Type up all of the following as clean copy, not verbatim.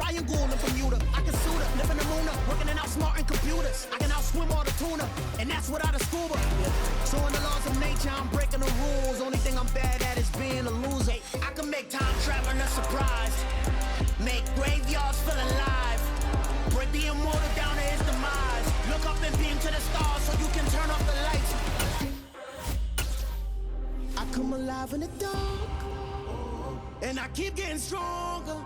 triangle in Bermuda. I can suit her, living the moon, working and outsmarting computers. I can outswim all the tuna, and that's without a scuba. So in the laws of nature, I'm breaking the rules. Only thing I'm bad at is being a loser. I can make time traveling a surprise. Make graveyards feel alive. Break the immortal down to his demise. Look up and beam to the stars so you can turn off the lights. I come alive in the dark, and I keep getting stronger.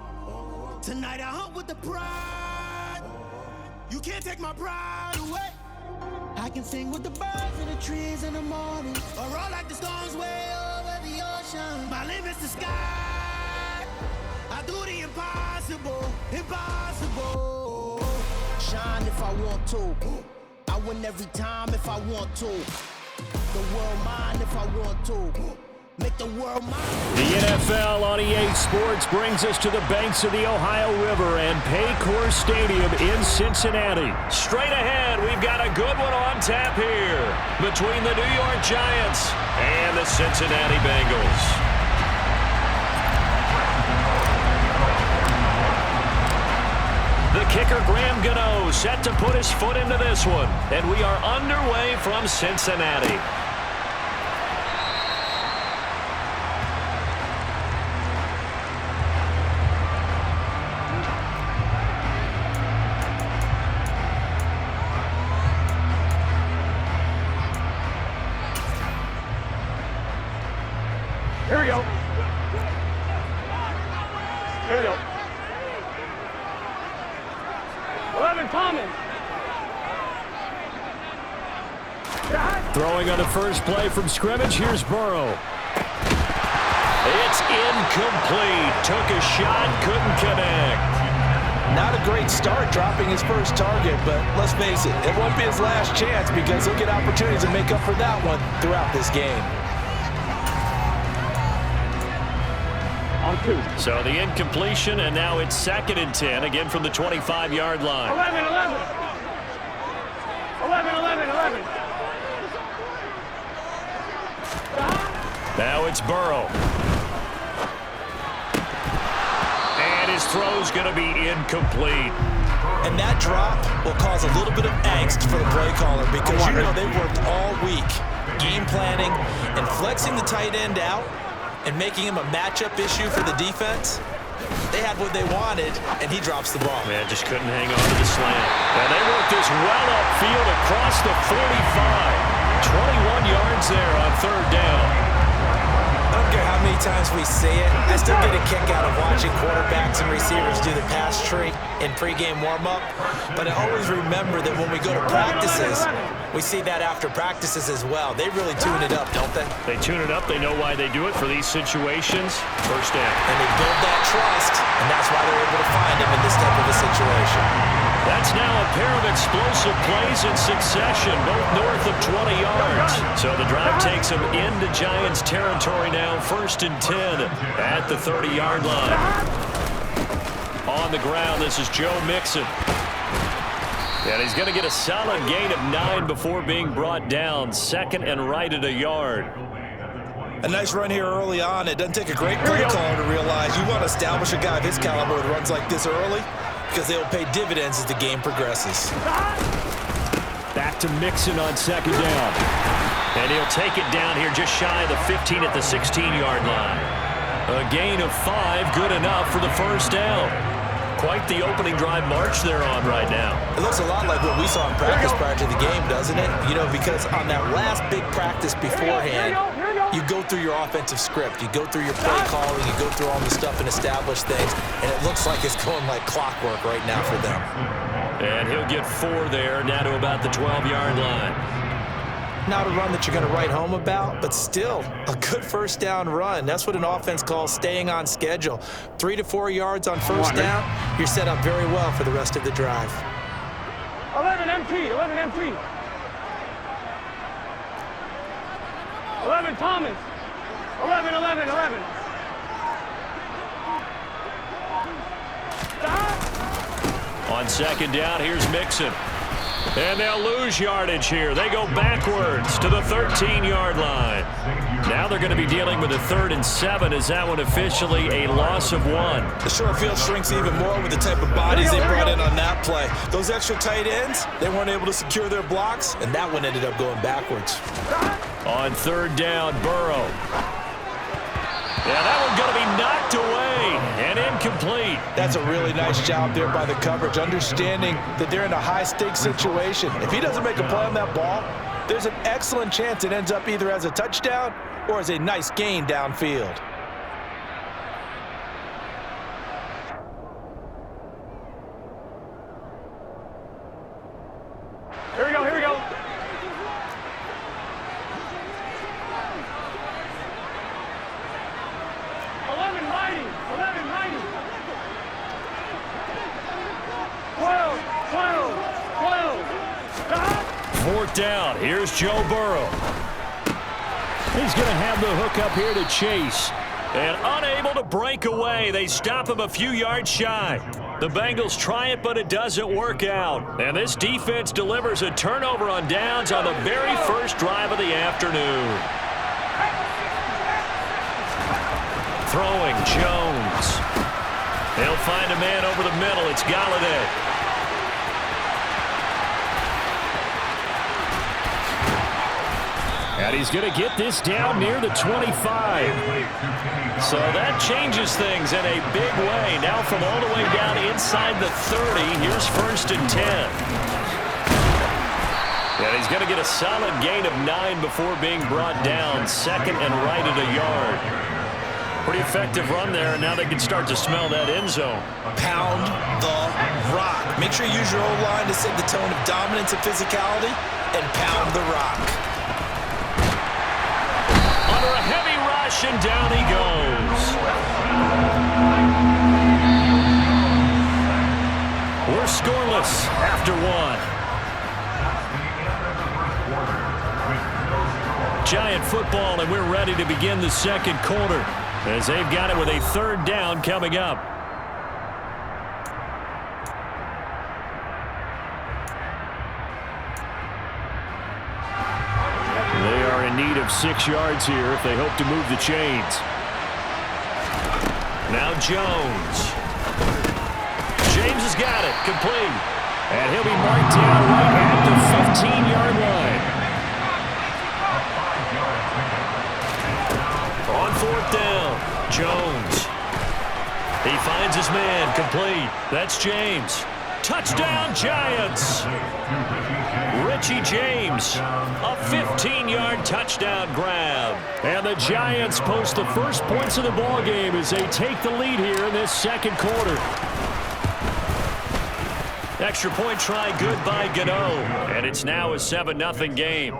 Tonight I hunt with the pride. You can't take my pride away. I can sing with the birds and the trees in the morning, or roll like the storms way over the ocean. My limit's the sky. I do the impossible, impossible. Shine if I want to. I win every time if I want to. The world mine if I want to. Make the world mine. The NFL on EA Sports brings us to the banks of the Ohio River and Paycor Stadium in Cincinnati. Straight ahead, we've got a good one on tap here between the New York Giants and the Cincinnati Bengals. The kicker, Graham Gano, set to put his foot into this one. And we are underway from Cincinnati. Here we go. Here we go. 11 Thomas. Throwing on the first play from scrimmage, here's Burrow. It's incomplete. Took a shot, couldn't connect. Not a great start dropping his first target, but let's face it, it won't be his last chance because he'll get opportunities to make up for that one throughout this game. On 2. So the incompletion, and now it's 2nd and 10, again from the 25-yard line. 11. Now it's Burrow. And his throw's going to be incomplete. And that drop will cause a little bit of angst for the play caller because you know they've worked all week game planning and flexing the tight end out and making him a matchup issue for the defense. They had what they wanted, and he drops the ball. Man, just couldn't hang on to the slant. And they worked this well upfield across the 45. 21 yards there on 3rd down. I don't care how many times we see it. I still get a kick out of watching quarterbacks and receivers do the pass tree in pregame warm-up. But I always remember that when we go to practices, we see that after practices as well. They really tune it up, don't they? They tune it up. They know why they do it for these situations. 1st down. And they build that trust, and that's why they're able to find him in this type of a situation. That's now a pair of explosive plays in succession, both north of 20 yards. So the drive takes them into Giants territory now, 1st and 10 at the 30-yard line. On the ground, this is Joe Mixon. And he's going to get a solid gain of 9 before being brought down. 2nd and right at a yard. A nice run here early on. It doesn't take a great play caller to realize you want to establish a guy of his caliber with runs like this early because they will pay dividends as the game progresses. Back to Mixon on 2nd down. And he'll take it down here just shy of the 15 at the 16-yard line. A gain of 5, good enough for the 1st down. Quite the opening drive march they're on right now. It looks a lot like what we saw in practice prior to the game, doesn't it? You know, because on that last big practice beforehand, you go through your offensive script. You go through your play calling. You go through all the stuff and establish things. And it looks like it's going like clockwork right now for them. And he'll get 4 there, now to about the 12-yard line. Not a run that you're going to write home about, but still a good 1st down run. That's what an offense calls staying on schedule. 3 to 4 yards on 1st down, you're set up very well for the rest of the drive. 11 MT. 11 Thomas. 11. On 2nd down, here's Mixon. And they'll lose yardage here. They go backwards to the 13-yard line. Now they're going to be dealing with a 3rd and 7. Is that one officially a loss of 1? The short field shrinks even more with the type of bodies they brought in on that play. Those extra tight ends, they weren't able to secure their blocks, and that one ended up going backwards. On 3rd down, Burrow. Yeah, that one's going to be knocked away and incomplete. That's a really nice job there by the coverage, understanding that they're in a high-stakes situation. If he doesn't make a play on that ball, there's an excellent chance it ends up either as a touchdown or as a nice gain downfield. Here we go, here we go. Fourth down. Here's Joe Burrow. He's going to have the hook up here to Chase. And unable to break away. They stop him a few yards shy. The Bengals try it, but it doesn't work out. And this defense delivers a turnover on downs on the very first drive of the afternoon. Throwing, Jones. He'll find a man over the middle. It's Galladay. And he's going to get this down near the 25. So that changes things in a big way. Now from all the way down inside the 30, here's 1st and 10. And he's going to get a solid gain of 9 before being brought down. 2nd and right at a yard. Pretty effective run there, and now they can start to smell that end zone. Pound the rock. Make sure you use your O-line to set the tone of dominance and physicality, and pound the rock. Under a heavy rush, and down he goes. We're scoreless after 1. Giant football, and we're ready to begin the second quarter as they've got it with a 3rd down coming up. They are in need of 6 yards here if they hope to move the chains. Now Jones. James has got it, complete. And he'll be marked down right at the 15-yard line. On 4th down, Jones. He finds his man, complete. That's James. Touchdown, Giants. Richie James, a 15-yard touchdown grab. And the Giants post the first points of the ballgame as they take the lead here in this second quarter. Extra point try good by Gano. And it's now a 7-0 game.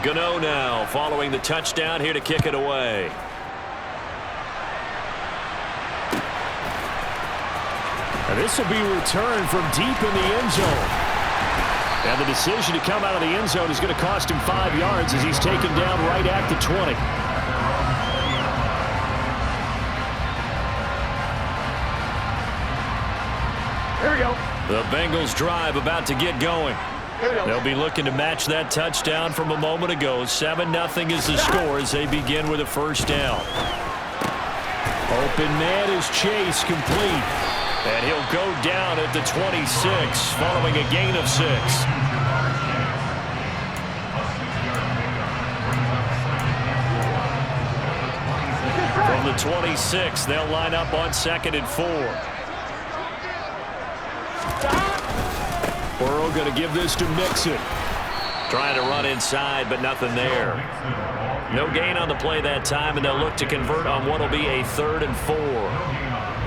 Gano now following the touchdown here to kick it away. And this will be returned from deep in the end zone. And the decision to come out of the end zone is going to cost him 5 yards as he's taken down right at the 20. Here we go. The Bengals drive about to get going. They'll be looking to match that touchdown from a moment ago. 7-0 is the score as they begin with a 1st down. Open man is Chase, complete. And he'll go down at the 26 following a gain of 6. From the 26, they'll line up on 2nd and 4. Burrow going to give this to Mixon. Trying to run inside, but nothing there. No gain on the play that time, and they'll look to convert on what will be a 3rd and 4.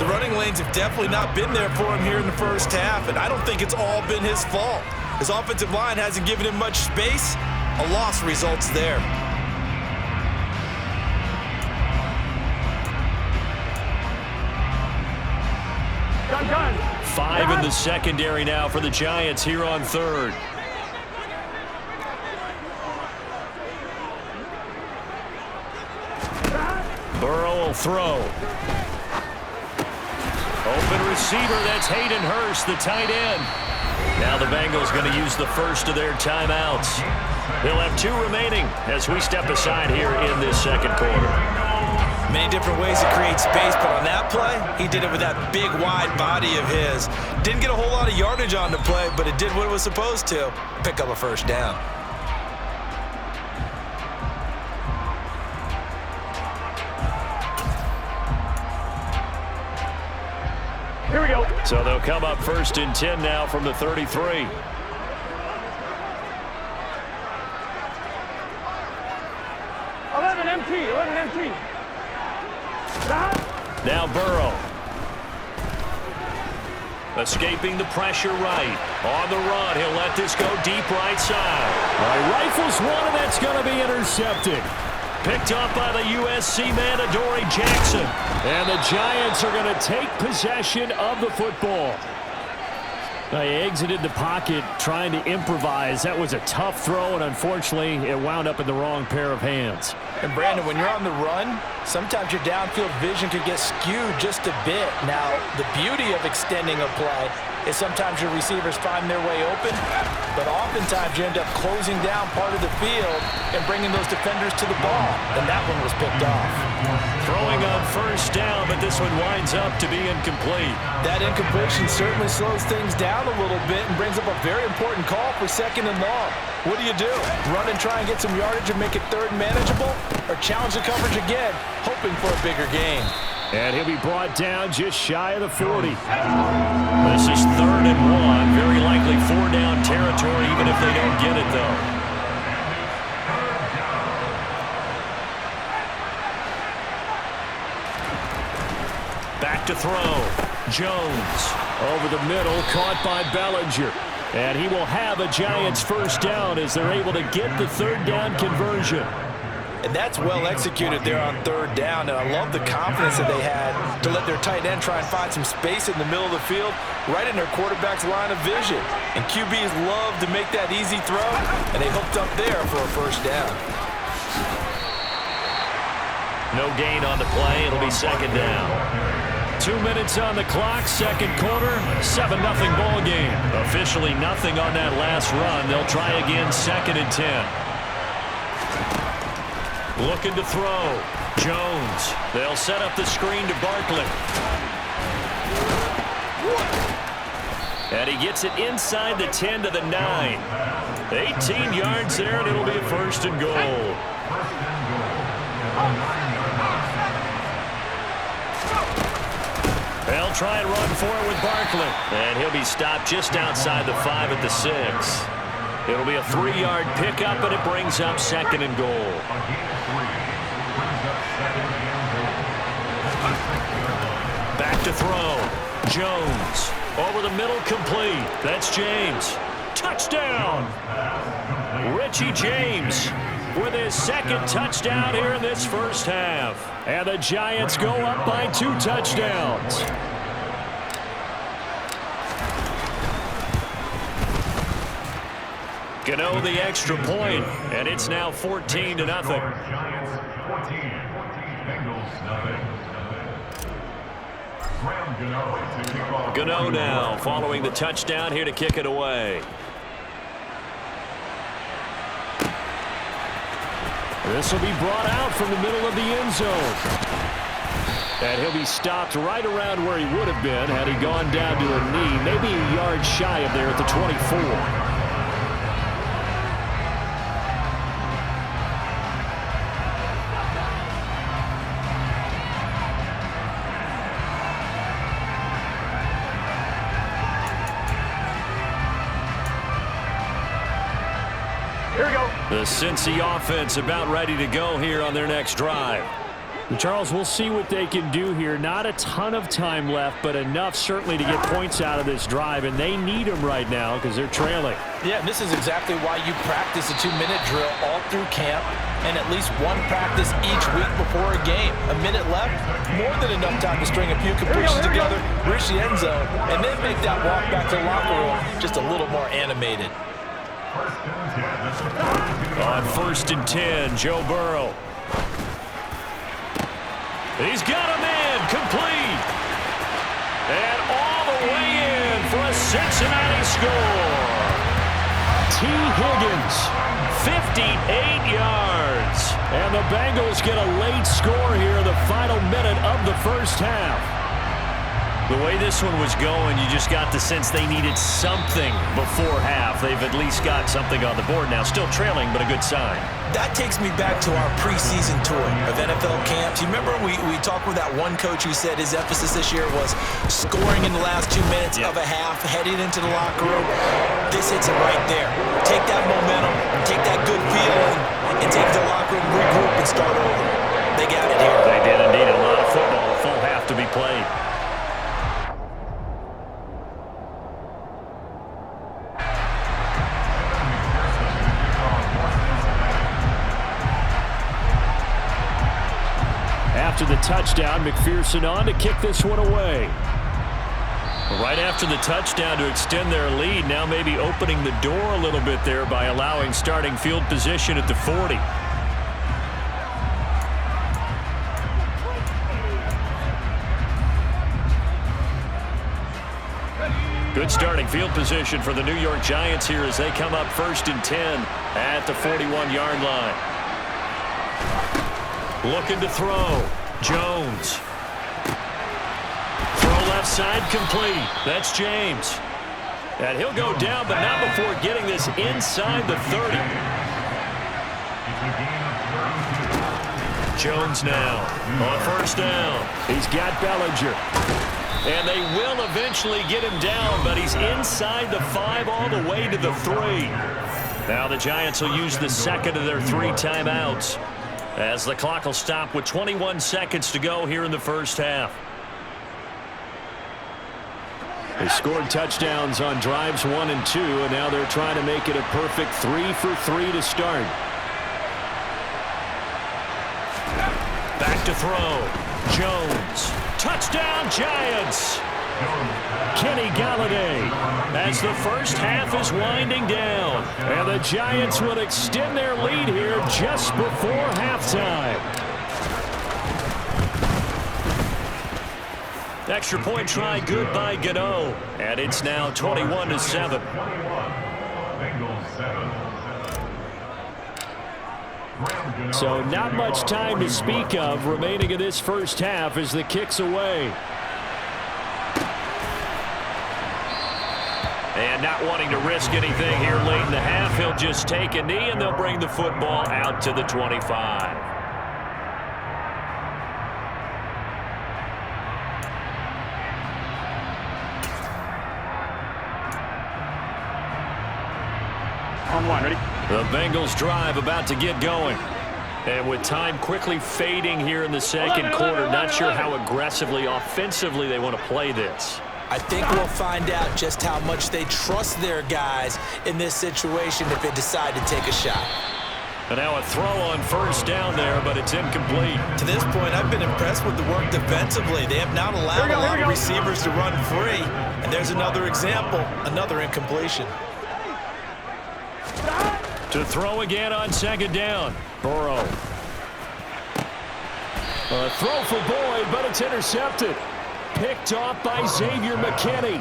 The running lanes have definitely not been there for him here in the first half, and I don't think it's all been his fault. His offensive line hasn't given him much space. A loss results there. Gun. 5 in the secondary now for the Giants here on 3rd. Burrow will throw. Open receiver, that's Hayden Hurst, the tight end. Now the Bengals going to use the first of their timeouts. They'll have 2 remaining as we step aside here in this second quarter. Many different ways to create space, but on that play, he did it with that big, wide body of his. Didn't get a whole lot of yardage on the play, but it did what it was supposed to. Pick up a first down. Here we go. So they'll come up 1st and 10 now from the 33. Empty. Now Burrow. Escaping the pressure right. On the run, he'll let this go deep right side. Rifles one, and that's going to be intercepted. Picked up by the USC man, Adoree Jackson. And the Giants are going to take possession of the football. He exited the pocket trying to improvise. That was a tough throw, and unfortunately, it wound up in the wrong pair of hands. And Brandon, when you're on the run, sometimes your downfield vision could get skewed just a bit. Now, the beauty of extending a play is sometimes your receivers find their way open, but oftentimes you end up closing down part of the field and bringing those defenders to the ball. And that one was picked off. Throwing on 1st down, but this one winds up to be incomplete. That incompletion certainly slows things down a little bit and brings up a very important call for 2nd and long. What do? Run and try and get some yardage and make it 3rd and manageable? Or challenge the coverage again, hoping for a bigger gain? And he'll be brought down just shy of the 40. This is 3rd and 1. Very likely 4-down territory, even if they don't get it, though. Back to throw. Jones. Over the middle, caught by Bellinger. And he will have a Giants 1st down as they're able to get the 3rd down conversion. And that's well executed there on 3rd down. And I love the confidence that they had to let their tight end try and find some space in the middle of the field, right in their quarterback's line of vision. And QBs love to make that easy throw, and they hooked up there for a 1st down. No gain on the play. It'll be 2nd down. 2 minutes on the clock, second quarter, 7-0 ball game. Officially nothing on that last run. They'll try again, 2nd and 10. Looking to throw. Jones. They'll set up the screen to Barkley. And he gets it inside the 10 to the 9. 18 yards there, and it'll be a 1st and goal. They'll try and run for it with Barkley. And he'll be stopped just outside the 5 at the 6. It'll be a 3-yard pickup, and it brings up 2nd and goal. Back to throw. Jones. Over the middle, complete. That's James. Touchdown! Richie James with his 2nd touchdown here in this 1st half. And the Giants go up by 2 touchdowns. Gano the extra point, and it's now 14-0. Gano now following the touchdown here to kick it away. This will be brought out from the middle of the end zone. And he'll be stopped right around where he would have been had he gone down to a knee, maybe a yard shy of there at the 24. The Cincy offense about ready to go here on their next drive. And Charles, we'll see what they can do here. Not a ton of time left, but enough certainly to get points out of this drive, and they need them right now because they're trailing. Yeah, and this is exactly why you practice a 2-minute drill all through camp and at least one practice each week before a game. A minute left, more than enough time to string a few completions together, reach the end zone, and then make that walk back to the locker room just a little more animated. On 1st and 10, Joe Burrow. He's got him in, complete. And all the way in for a Cincinnati score. T. Higgins, 58 yards. and the Bengals get a late score here in the final minute of the first half. The way this one was going, you just got the sense they needed something before half. They've at least got something on the board now. Still trailing, but a good sign. That takes me back to our preseason tour of NFL camps. You remember we talked with that one coach who said his emphasis this year was scoring in the last 2 minutes of a half, heading into the locker room. This hits it right there. Take that momentum, take that good feeling, and take the locker room, regroup, and start over. They got it here. They did indeed. A lot of football, a full half to be played. After the touchdown, McPherson on to kick this one away. Right after the touchdown to extend their lead, now maybe opening the door a little bit there by allowing starting field position at the 40. Good starting field position for the New York Giants here as they come up 1st and 10 at the 41-yard line. Looking to throw. Jones. Throw left side complete. That's James. And he'll go down, but not before getting this inside the 30. Jones now on 1st down. He's got Bellinger. And they will eventually get him down, but he's inside the 5 all the way to the 3. Now the Giants will use the second of their 3 timeouts, as the clock will stop with 21 seconds to go here in the first half. They scored touchdowns on drives 1 and 2, and now they're trying to make it a perfect 3 for 3 to start. Back to throw. Jones. Touchdown, Giants. Kenny Galladay, As the first half is winding down. and the Giants will extend their lead here just before halftime. Extra point try good by Gano. And it's now 21-7. So not much time to speak of remaining in this first half as the kick's away. And not wanting to risk anything here late in the half, he'll just take a knee and they'll bring the football out to the 25. On one, ready? The Bengals drive about to get going. And with time quickly fading here in the second quarter, not sure how aggressively, offensively they want to play this. I think we'll find out just how much they trust their guys in this situation if they decide to take a shot. And now a throw on 1st down there, but it's incomplete. To this point, I've been impressed with the work defensively. They have not allowed a lot of receivers to run free. And there's another example, another incompletion. To throw again on 2nd down. Burrow. A throw for Boyd, but it's intercepted. Picked off by Xavier McKinney.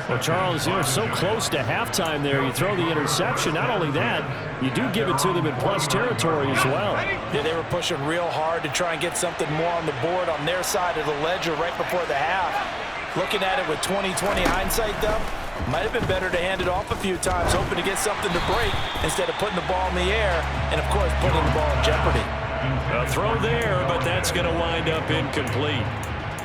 Well, Charles, you're so close to halftime there. You throw the interception. Not only that, you do give it to them in plus territory as well. Yeah, they were pushing real hard to try and get something more on the board on their side of the ledger right before the half. Looking at it with 20/20 hindsight, though, might have been better to hand it off a few times, hoping to get something to break instead of putting the ball in the air and, of course, putting the ball in jeopardy. A throw there, but that's going to wind up incomplete.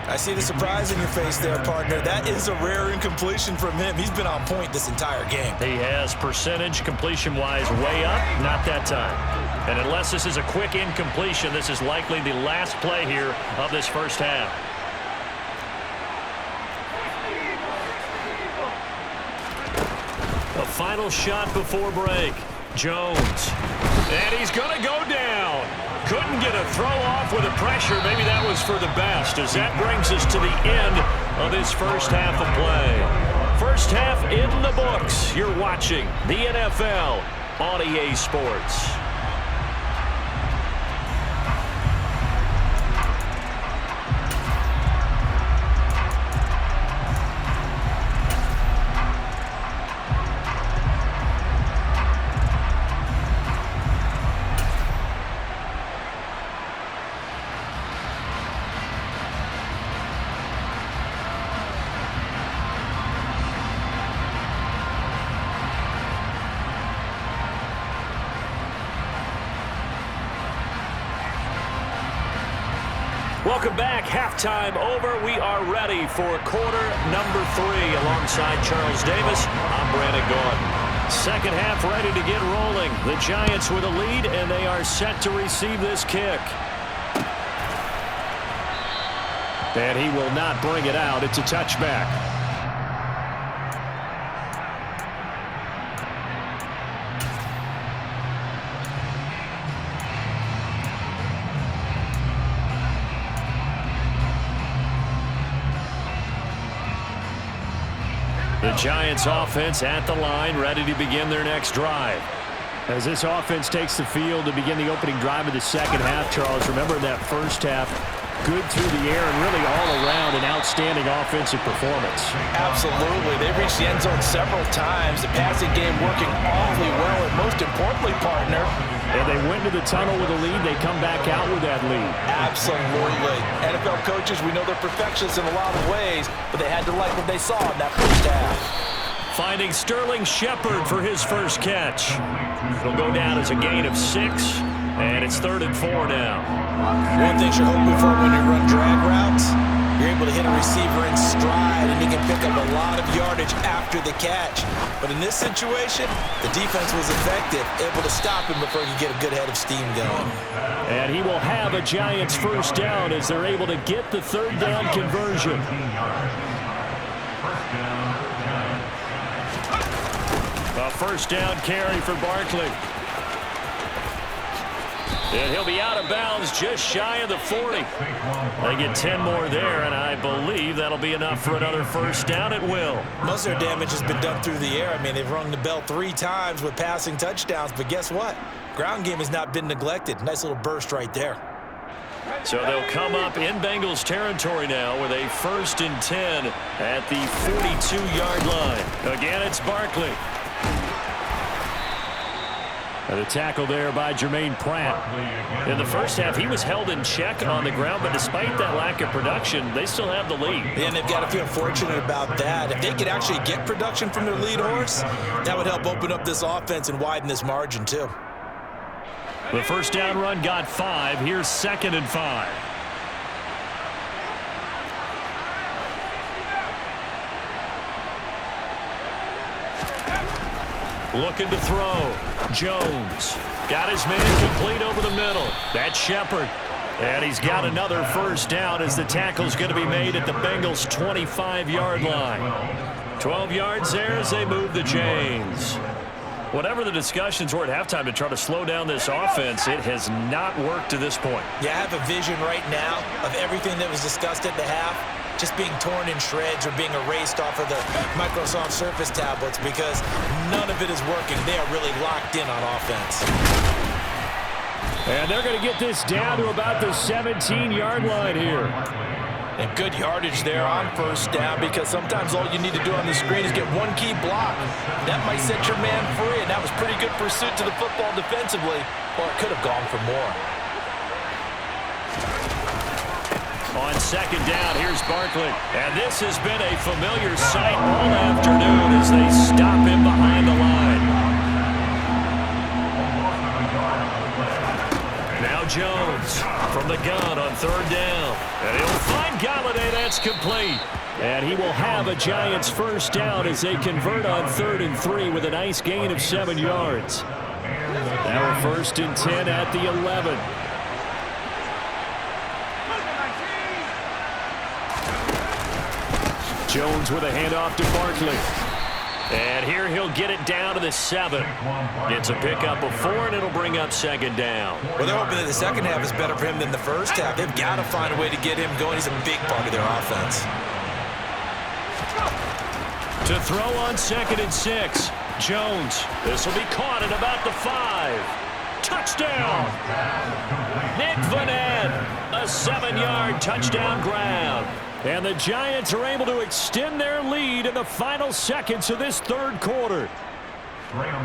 I see the surprise in your face there, partner. That is a rare incompletion from him. He's been on point this entire game. He has percentage completion-wise way up, not that time. And unless this is a quick incompletion, this is likely the last play here of this first half. A final shot before break. Jones. And he's going to go down. Couldn't get a throw off with the pressure. Maybe that was for the best, as that brings us to the end of this first half of play. First half in the books. You're watching the NFL on EA Sports. Welcome back. Halftime over. We are ready for quarter number 3. Alongside Charles Davis, I'm Brandon Gaudin. Second half ready to get rolling. The Giants with a lead, and they are set to receive this kick. And he will not bring it out. It's a touchback. The Giants offense at the line, ready to begin their next drive. As this offense takes the field to begin the opening drive of the second half, Charles, remember that first half, good through the air and really all around an outstanding offensive performance. Absolutely. They reached the end zone several times. The passing game working awfully well, and most importantly, partner, and they went to the tunnel with a lead. They come back out with that lead. Absolutely. NFL coaches, we know they're perfectionists in a lot of ways, but they had to like what they saw in that first half. Finding Sterling Shepard for his first catch. It'll go down as a gain of 6, and it's 3rd and 4 now. One thing you're hoping for when you run drag routes, you're able to hit a receiver in stride, and he can pick up a lot of yardage after the catch. But in this situation, the defense was effective, able to stop him before he could get a good head of steam going. And he will have a Giants first down as they're able to get the 3rd down conversion. A first down carry for Barkley. And he'll be out of bounds just shy of the 40. They get 10 more there, and I believe that'll be enough for another first down at will. Most of their damage has been done through the air. I mean, they've rung the bell 3 times with passing touchdowns, but guess what? Ground game has not been neglected. Nice little burst right there. So they'll come up in Bengals territory now with a 1st and 10 at the 42-yard line. Again, it's Barkley. And the tackle there by Jermaine Pratt. In the first half, he was held in check on the ground, but despite that lack of production, they still have the lead. And they've got to feel fortunate about that. If they could actually get production from their lead horse, that would help open up this offense and widen this margin too. The first down run got 5. Here's 2nd and 5. Looking to throw. Jones got his man complete over the middle. That's Shepard. And he's got another first down as the tackle's going to be made at the Bengals' 25-yard line. 12 yards there as they move the chains. Whatever the discussions were at halftime to try to slow down this offense, it has not worked to this point. Yeah, I have a vision right now of everything that was discussed at the half just being torn in shreds or being erased off of the Microsoft Surface tablets because none of it is working. They are really locked in on offense. And they're going to get this down to about the 17-yard line here. And good yardage there on first down because sometimes all you need to do on the screen is get one key block. That might set your man free, and that was pretty good pursuit to the football defensively, or it could have gone for more. On second down, here's Barkley. And this has been a familiar sight all afternoon as they stop him behind the line. Now Jones from the gun on 3rd down. And he'll find Galladay. That's complete. And he will have a Giants first down as they convert on 3rd and 3 with a nice gain of 7 yards. Now a 1st and 10 at the 11. Jones with a handoff to Barkley. And here he'll get it down to the 7. It's a pickup of 4, and it'll bring up 2nd down. Well, they're hoping that the second half is better for him than the first half. They've got to find a way to get him going. He's a big part of their offense. To throw on 2nd and 6. Jones. This will be caught at about the 5. Touchdown! Nick Vanette. A 7-yard touchdown grab. And the Giants are able to extend their lead in the final seconds of this 3rd quarter.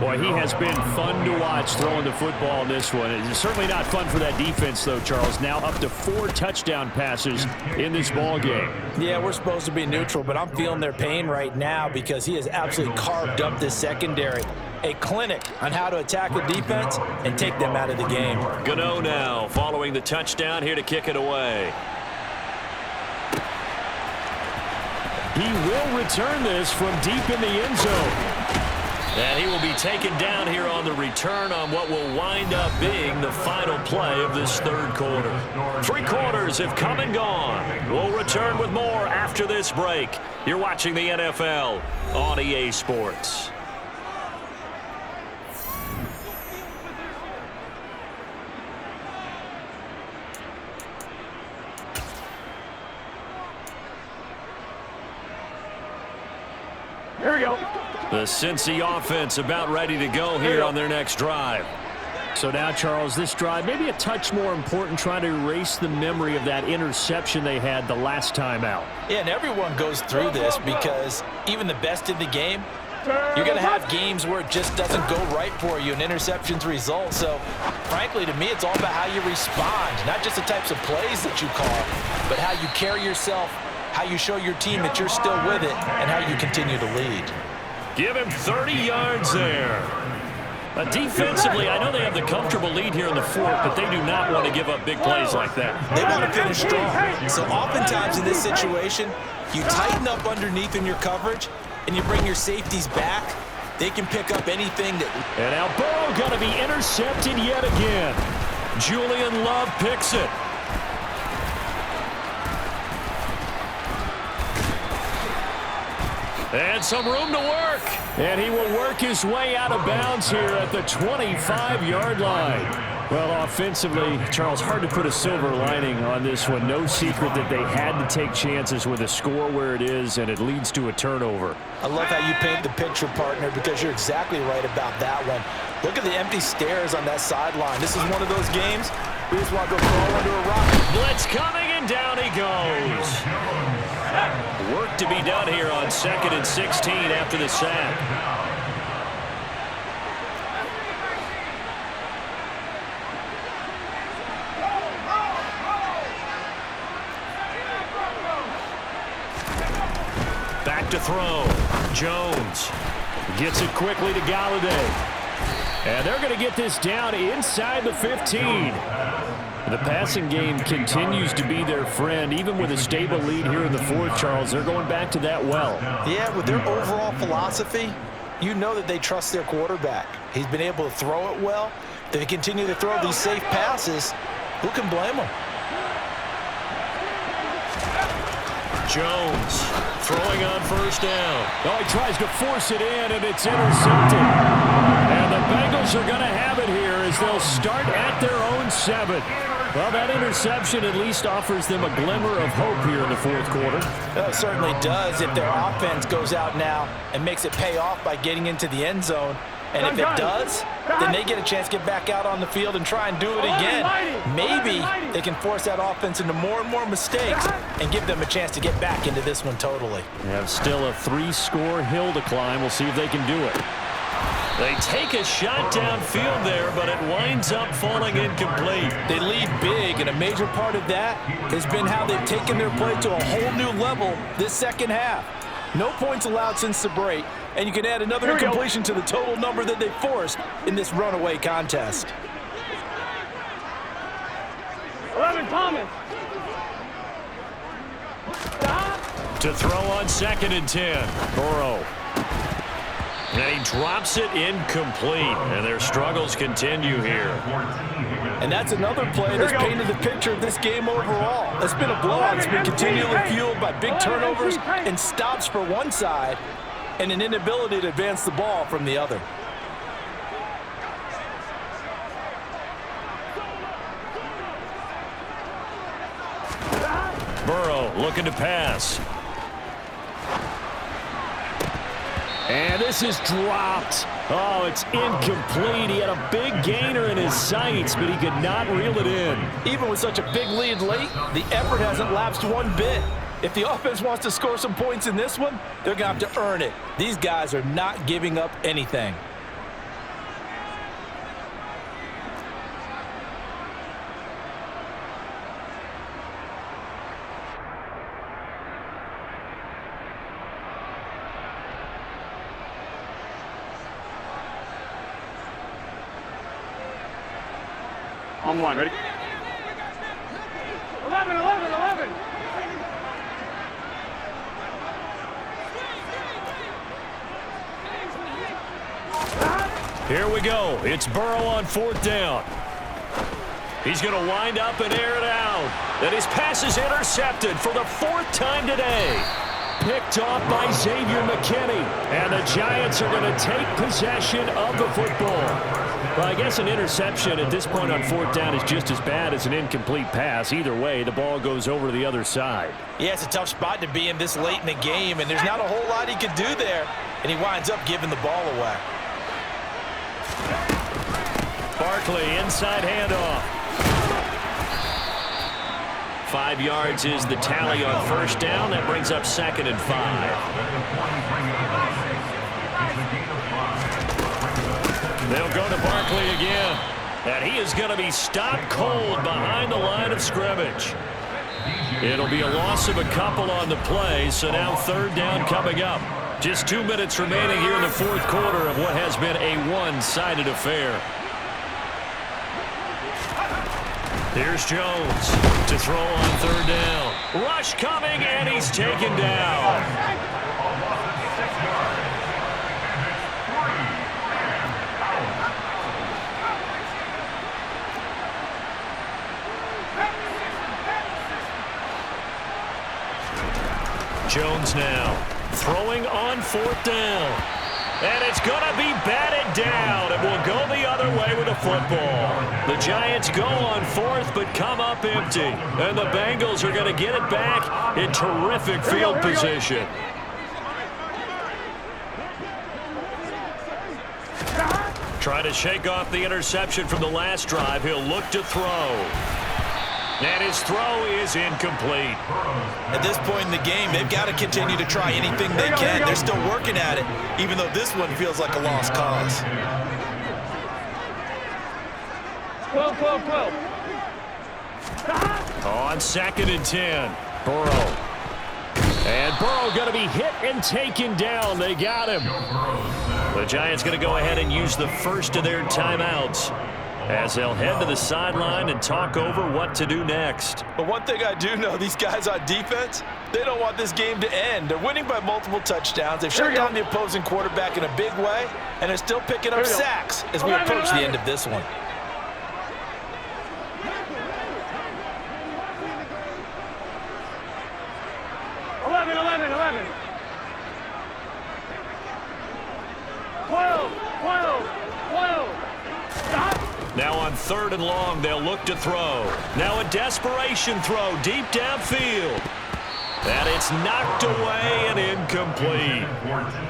Boy, he has been fun to watch throwing the football in this one. It's certainly not fun for that defense, though, Charles. Now up to 4 touchdown passes in this ball game. Yeah, we're supposed to be neutral, but I'm feeling their pain right now because he has absolutely carved up this secondary. A clinic on how to attack the defense and take them out of the game. Gano now following the touchdown here to kick it away. He will return this from deep in the end zone. And he will be taken down here on the return on what will wind up being the final play of this third quarter. 3 quarters have come and gone. We'll return with more after this break. You're watching the NFL on EA Sports. Here we go. The Cincy offense about ready to go here on their next drive. So now, Charles, this drive maybe a touch more important, trying to erase the memory of that interception they had the last time out. Yeah, and everyone goes through this because even the best in the game, you're going to have games where it just doesn't go right for you, and interceptions result. So, frankly, to me, it's all about how you respond, not just the types of plays that you call, but how you carry yourself, how you show your team that you're still with it, and how you continue to lead. Give him 30 yards there. Defensively, I know they have the comfortable lead here in the fourth, but they do not want to give up big plays like that. They want to finish strong. So oftentimes in this situation, you tighten up underneath in your coverage, and you bring your safeties back. They can pick up anything that... And now Burrow going to be intercepted yet again. Julian Love picks it. And some room to work. And he will work his way out of bounds here at the 25-yard line. Well, offensively, Charles, hard to put a silver lining on this one. No secret that they had to take chances with a score where it is, and it leads to a turnover. I love how you paint the picture, partner, because you're exactly right about that one. Look at the empty stares on that sideline. This is one of those games we just want to go crawl under a rock. Blitz coming, and down he goes. Work to be done here on 2nd and 16 after the sack. Back to throw. Jones gets it quickly to Galladay. And they're going to get this down inside the 15. The passing game continues to be their friend. Even with a stable lead here in the fourth, Charles, they're going back to that well. Yeah, with their overall philosophy, you know that they trust their quarterback. He's been able to throw it well. They continue to throw these safe passes. Who can blame them? Jones throwing on first down. Oh, he tries to force it in, and it's intercepted. And the Bengals are going to have it here as they'll start at their own 7. Well, that interception at least offers them a glimmer of hope here in the fourth quarter. Well, it certainly does if their offense goes out now and makes it pay off by getting into the end zone. And if it does, then they get a chance to get back out on the field and try and do it again. Maybe they can force that offense into more and more mistakes and give them a chance to get back into this one totally. They have still a 3-score hill to climb. We'll see if they can do it. They take a shot downfield there, but it winds up falling incomplete. They lead big, and a major part of that has been how they've taken their play to a whole new level this second half. No points allowed since the break, and you can add another incompletion to the total number that they forced in this runaway contest. 11, Thomas. To throw on 2nd and 10. Burrow. And he drops it incomplete, and their struggles continue here. And that's another play that's painted the picture of this game overall. It's been a blowout. It's been continually fueled by big turnovers and stops for one side and an inability to advance the ball from the other. Burrow looking to pass. And this is dropped. Oh, it's incomplete. He had a big gainer in his sights, but he could not reel it in. Even with such a big lead late, the effort hasn't lapsed one bit. If the offense wants to score some points in this one, they're going to have to earn it. These guys are not giving up anything. On one, ready? 11, 11, 11. Here we go. It's Burrow on 4th down. He's going to wind up and air it out. And his pass is intercepted for the 4th time today. Picked off by Xavier McKinney. And the Giants are going to take possession of the football. Well, I guess an interception at this point on 4th down is just as bad as an incomplete pass. Either way, the ball goes over to the other side. Yeah, it's a tough spot to be in this late in the game, and there's not a whole lot he can do there. And he winds up giving the ball away. Barkley, inside handoff. 5 yards is the tally on 1st down. That brings up 2nd and 5. They'll go to Barkley again. And he is going to be stopped cold behind the line of scrimmage. It'll be a loss of a couple on the play, so now 3rd down coming up. Just 2 minutes remaining here in the 4th quarter of what has been a one-sided affair. Here's Jones to throw on 3rd down. Rush coming, and he's taken down. Jones now throwing on 4th down. And it's going to be batted down. It will go the other way with the football. The Giants go on 4th but come up empty. And the Bengals are going to get it back in terrific field position. Trying to shake off the interception from the last drive. He'll look to throw. And his throw is incomplete. At this point in the game, they've got to continue to try anything they can. They're still working at it, even though this one feels like a lost cause. 12. On 2nd and 10, Burrow. And Burrow going to be hit and taken down. They got him. The Giants going to go ahead and use the first of their timeouts, as they'll head to the sideline and talk over what to do next. But one thing I do know, these guys on defense, they don't want this game to end. They're winning by multiple touchdowns. They've shut down the opposing quarterback in a big way, and they're still picking up sacks as we approach the end of this one. Now on 3rd and long, they'll look to throw. Now a desperation throw deep downfield. And it's knocked away and incomplete.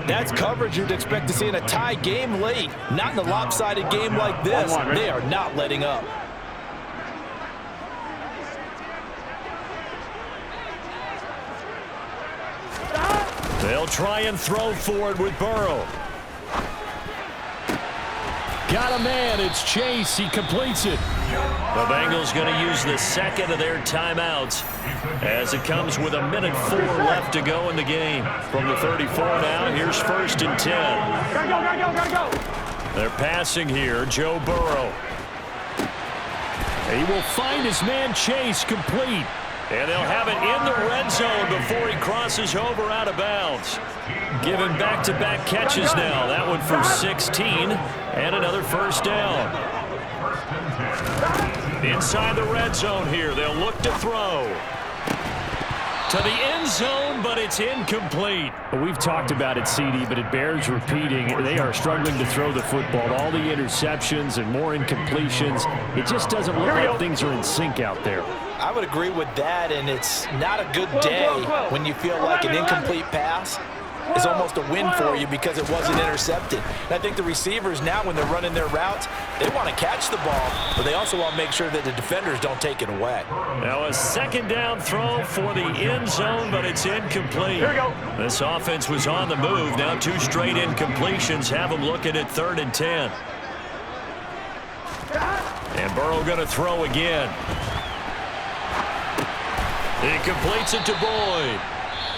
That's coverage you'd expect to see in a tie game late. Not in a lopsided game like this. They are not letting up. They'll try and throw forward with Burrow. Got a man. It's Chase. He completes it. The Bengals going to use the second of their timeouts as it comes with 1:04 left to go in the game. From the 34 now, here's 1st and 10. Gotta go. They're passing here. Joe Burrow. He will find his man Chase complete. And they'll have it in the red zone before he crosses over out of bounds. Given back-to-back catches now. That one for 16 and another 1st down. Inside the red zone here. They'll look to throw. To the end zone, but it's incomplete. Well, we've talked about it, CD, but it bears repeating. They are struggling to throw the football. All the interceptions and more incompletions. It just doesn't look like things are in sync out there. I would agree with that, and it's not a good day when you feel like an incomplete pass is almost a win for you because it wasn't intercepted. And I think the receivers now, when they're running their routes, they want to catch the ball, but they also want to make sure that the defenders don't take it away. Now a 2nd down throw for the end zone, but it's incomplete. Here we go. This offense was on the move. Now 2 straight incompletions have them looking at 3rd and 10. And Burrow going to throw again. He completes it to Boyd.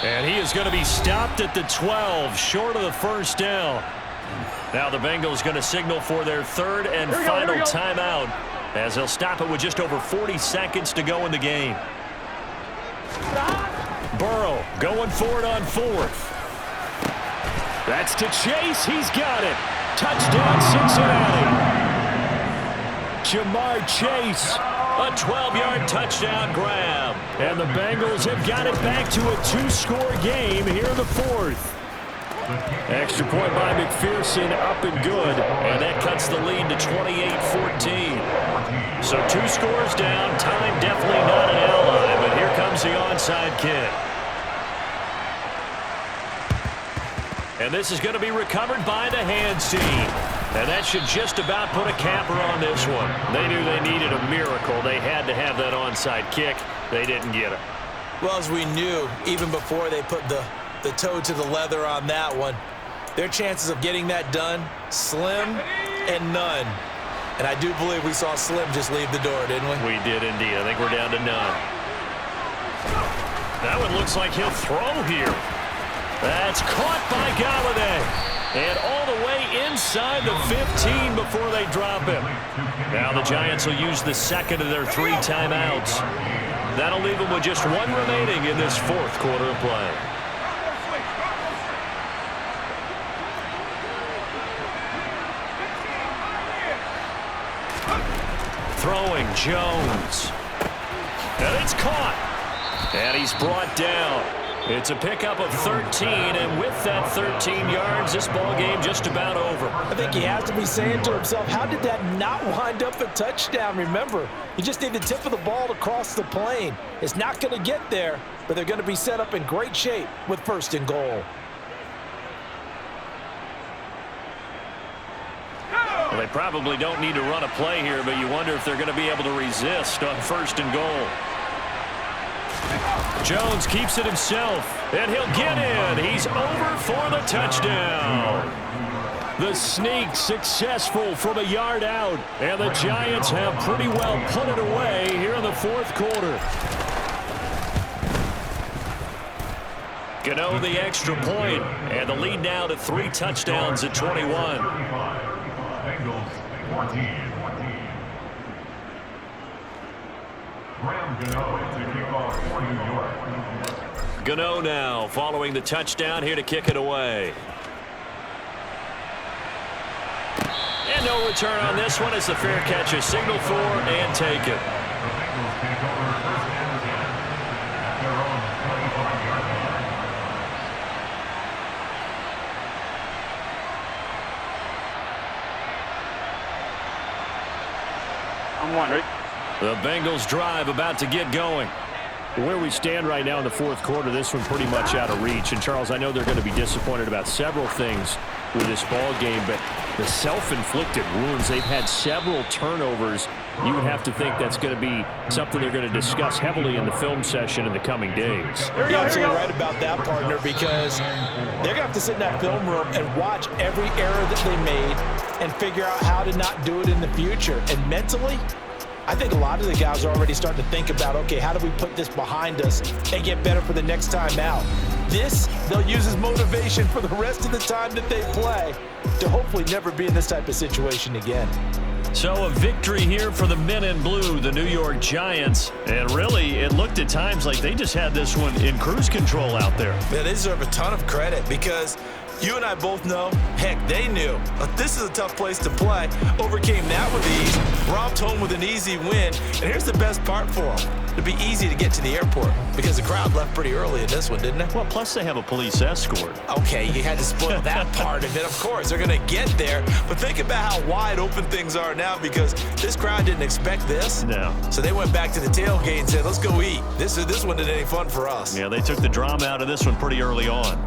And he is going to be stopped at the 12, short of the 1st down. Now the Bengals going to signal for their 3rd and final timeout, as they'll stop it with just over 40 seconds to go in the game. Burrow going for it on 4th. That's to Chase. He's got it. Touchdown, Cincinnati. Jamar Chase. A 12-yard touchdown grab. And the Bengals have got it back to a 2-score game here in the fourth. Extra point by McPherson, up and good. And that cuts the lead to 28-14. So 2 scores down. Time definitely not an ally, but here comes the onside kick. And this is going to be recovered by the hands team. And that should just about put a capper on this one. They knew they needed a miracle. They had to have that onside kick. They didn't get it. Well, as we knew, even before they put the toe to the leather on that one, their chances of getting that done, slim and none. And I do believe we saw Slim just leave the door, didn't we? We did indeed. I think we're down to none. That one looks like he'll throw here. That's caught by Galladay. And all the way inside the 15 before they drop him. Now the Giants will use the second of their 3 timeouts. That'll leave them with just 1 remaining in this fourth quarter of play. Throwing Jones. And it's caught. And he's brought down. It's a pickup of 13, and with that 13 yards, this ball game just about over. I think he has to be saying to himself, how did that not wind up a touchdown? Remember, you just need the tip of the ball to cross the plane. It's not going to get there, but they're going to be set up in great shape with 1st and goal. Well, they probably don't need to run a play here, but you wonder if they're going to be able to resist on 1st and goal. Jones keeps it himself, and he'll get in. He's over for the touchdown. The sneak successful from a yard out, and the Giants have pretty well put it away here in the fourth quarter. Gano the extra point, and the lead now to 3 touchdowns at 21. Bengals 14. Graham Gano to kick off for New York. Gano now following the touchdown here to kick it away. And no return on this one as the fair catch is signaled for and taken. The Bengals take over 1st and 10 at their own 25-yard line. I'm wondering. The Bengals drive about to get going. Where we stand right now in the fourth quarter, this one pretty much out of reach. And, Charles, I know they're going to be disappointed about several things with this ball game, but the self-inflicted wounds, they've had several turnovers. You would have to think that's going to be something they're going to discuss heavily in the film session in the coming days. You're absolutely right about that, partner, because they're going to have to sit in that film room and watch every error that they made and figure out how to not do it in the future. And mentally, I think a lot of the guys are already starting to think about, okay, how do we put this behind us and get better for the next time out? This, they'll use as motivation for the rest of the time that they play to hopefully never be in this type of situation again. So a victory here for the men in blue, the New York Giants. And really, it looked at times like they just had this one in cruise control out there. Man, they deserve a ton of credit because you and I both know, heck, they knew. This is a tough place to play. Overcame that with ease, romped home with an easy win. And here's the best part for them. It'd be easy to get to the airport because the crowd left pretty early in this one, didn't it? Well, plus they have a police escort. Okay, you had to spoil that part of it. Of course, they're going to get there. But think about how wide open things are now because this crowd didn't expect this. No. So they went back to the tailgate and said, let's go eat. This one isn't any fun for us. Yeah, they took the drama out of this one pretty early on.